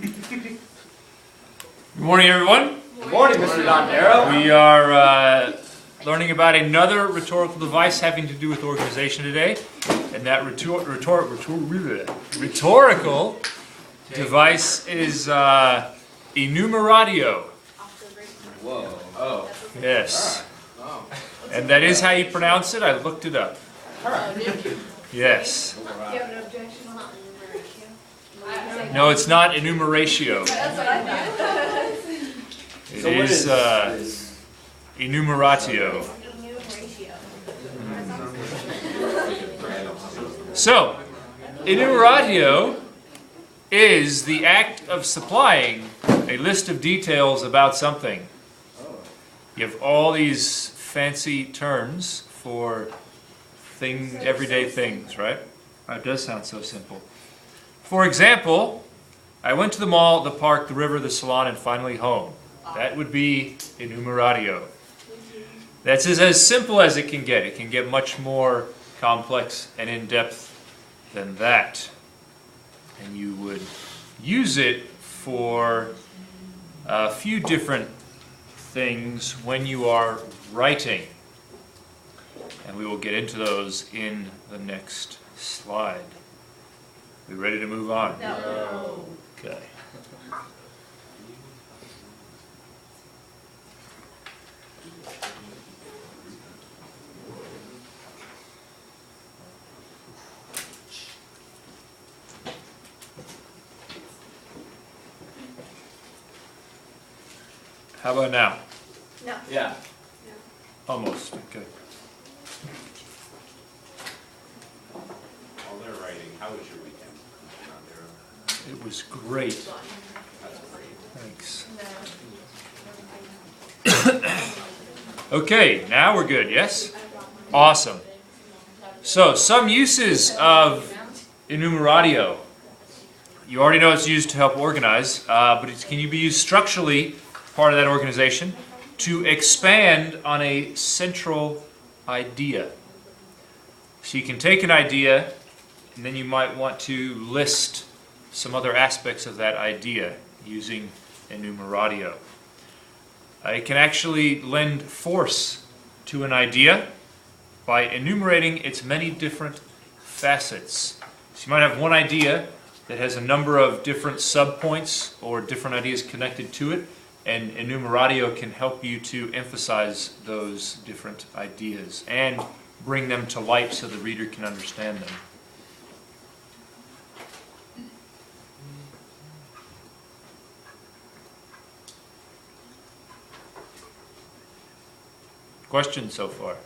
Good morning, everyone. Good morning, Mr. Dondero. We are learning about another rhetorical device having to do with organization today. And that rhetorical device is Enumeratio. Whoa. Oh. Yes. Oh. And that is how you pronounce it. I looked it up. Yes. Do you have an objection on enumeratio? No, it's not Enumeratio. That's what I thought. It is Enumeratio. So, enumeratio is the act of supplying a list of details about something. You have all these fancy terms for everyday things, right? It does sound so simple. For example, I went to the mall, the park, the river, the salon, and finally home. That would be enumeratio. That's as simple as it can get. It can get much more complex and in-depth than that. And you would use it for a few different things when you are writing. And we will get into those in the next slide. We ready to move on? No. Okay. How about now? No. Yeah. Almost. Okay. While they're writing, how was your weekend? It was great. That's great. Thanks. Okay, now we're good, yes? Awesome. So, some uses of enumeratio. You already know it's used to help organize, but it can be used structurally, part of that organization, to expand on a central idea. So you can take an idea, and then you might want to list some other aspects of that idea using enumeratio. It can actually lend force to an idea by enumerating its many different facets. So you might have one idea that has a number of different subpoints or different ideas connected to it, and enumeratio can help you to emphasize those different ideas and bring them to light so the reader can understand them. Questions so far?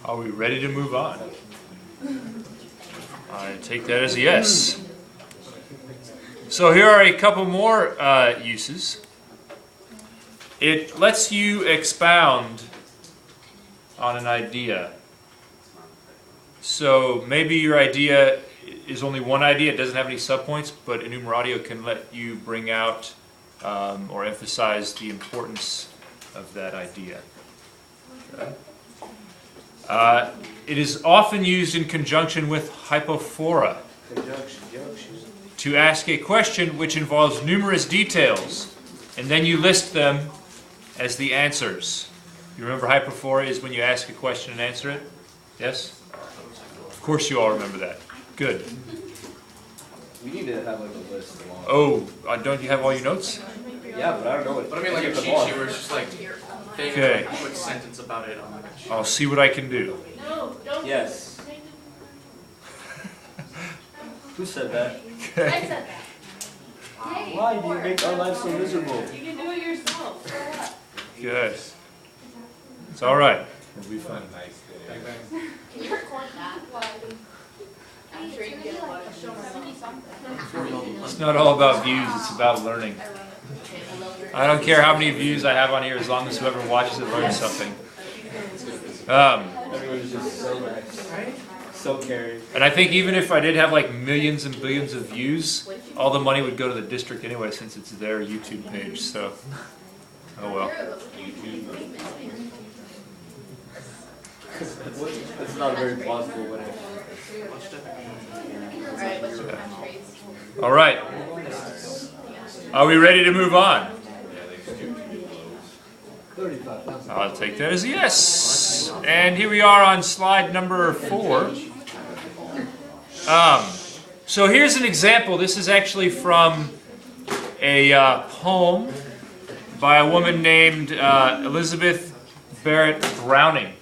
Are we ready to move on? I take that as a yes. So here are a couple more uses. It lets you expound on an idea. So maybe your idea is only one idea, it doesn't have any subpoints, but enumeratio can let you bring out or emphasize the importance of that idea. Okay. It is often used in conjunction with hypophora to ask a question which involves numerous details, and then you list them as the answers. You remember hypophora is when you ask a question and answer it? Yes? Of course you all remember that. Good. We need to have like a list along. Oh, don't you have all your notes? Yeah, but I don't know what. But I mean, like a cheat sheet where it's just like, Okay. a quick sentence about it on like a sheet. I'll see what I can do. No, don't. Yes. Who said that? I Okay. said that. Hey, Why do you make our lives so miserable? You can do it yourself. Shut up. Good. It's all right. It'll be fun. Can you record that? Why? It's not all about views, it's about learning. I don't care how many views I have on here, as long as whoever watches it learns something. Everyone's just so nice. So caring. And I think even if I did have like millions and billions of views, all the money would go to the district anyway, since it's their YouTube page, so. Oh well. That's not a very plausible way. All right. Are we ready to move on? I'll take that as a yes. And here we are on slide number 4. So here's an example. This is actually from a poem by a woman named Elizabeth Barrett Browning.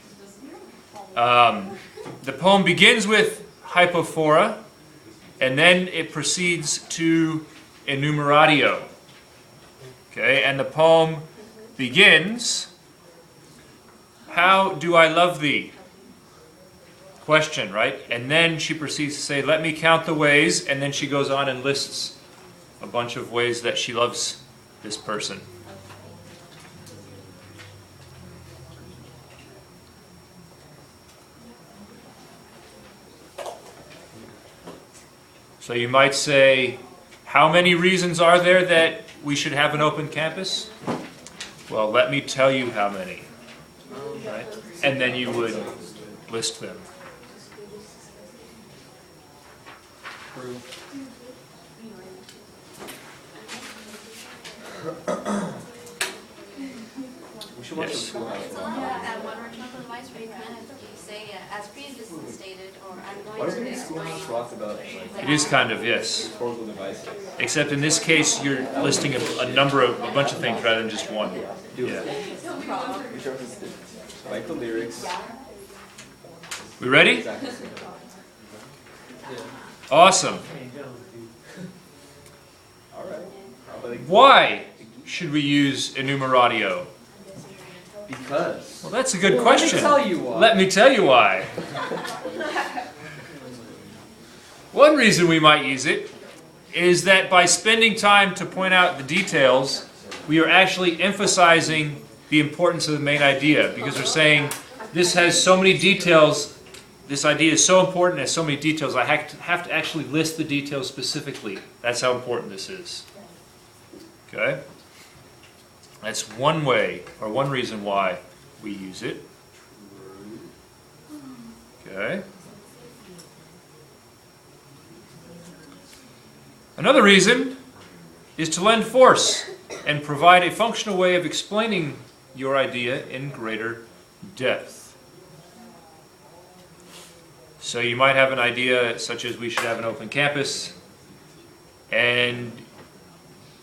The poem begins with hypophora, and then it proceeds to enumeratio. Okay, and the poem begins, "How do I love thee?" Question, right? And then she proceeds to say, "Let me count the ways," and then she goes on and lists a bunch of ways that she loves this person. So you might say, how many reasons are there that we should have an open campus? Well, let me tell you how many. Right? And then you would list them. We should watch Yes. the schoolhouse. At one rhetorical device where you kind of say, as previously stated, or I'm Why going don't to we schoolhouse explain. talk about like It is kind of, yes. rhetorical devices? Except in this case, you're listing a bunch of things rather than just one. Do Yeah. it. We should write the lyrics. We ready? Exactly. Awesome. All right. Like, Why should we use enumeratio? because. Well, that's a good question. Let me tell you why. Let me tell you why. One reason we might use it is that by spending time to point out the details, we are actually emphasizing the importance of the main idea, because we're saying this has so many details, this idea is so important, it has so many details, I have to actually list the details specifically. That's how important this is. Okay? That's one way, or one reason why we use it. Okay? Another reason is to lend force and provide a functional way of explaining your idea in greater depth. So you might have an idea such as we should have an open campus, and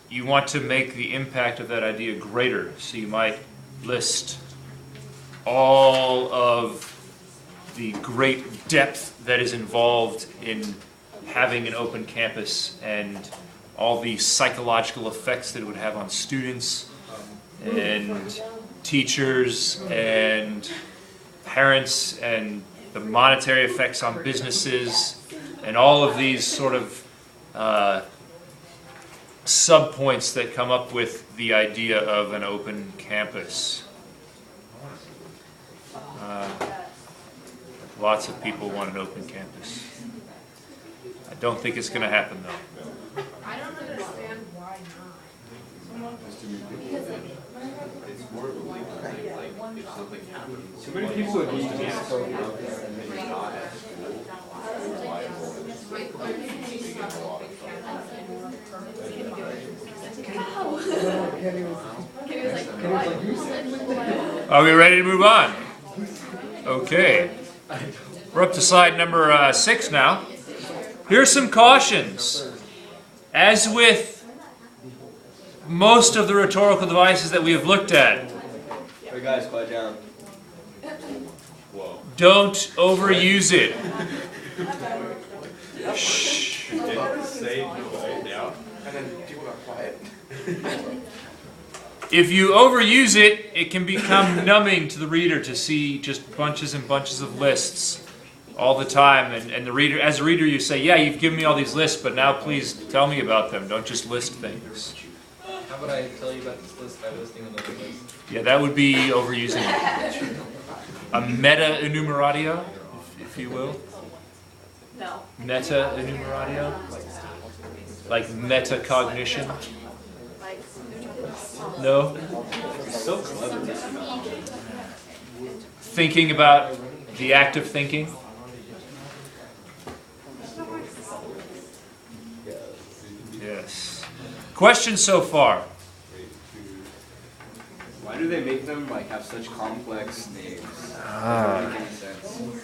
you want to make the impact of that idea greater. So you might list all of the great depth that is involved in having an open campus and all the psychological effects that it would have on students and teachers and parents and the monetary effects on businesses and all of these sort of sub-points that come up with the idea of an open campus. Lots of people want an open campus. I don't think it's going to happen though. I don't understand why not. It's more of a legal thing, like if something happens. Too many people would need to be spoken out there. And then you're not at school, it's liable and it's like taking up a lot of stuff. Are we ready to move on? Okay. We're up to slide number 6 now. Here are some cautions. As with most of the rhetorical devices that we have looked at, Hey guys, quiet down. Whoa. don't overuse it. Shh. You didn't say no right now. And then people got quiet. If you overuse it, it can become numbing to the reader to see just bunches and bunches of lists all the time, and the reader, as a reader, you say, yeah, you've given me all these lists, but now please tell me about them. Don't just list things. How about I tell you about this list by listing another list? Yeah, that would be overusing it. A meta-enumeratio, if you will. No. Meta-enumeratio? Like metacognition? Like, No? So clever. Thinking about the act of thinking? Yes. Questions so far? Why do they make them like have such complex names? Ah. Doesn't make any sense.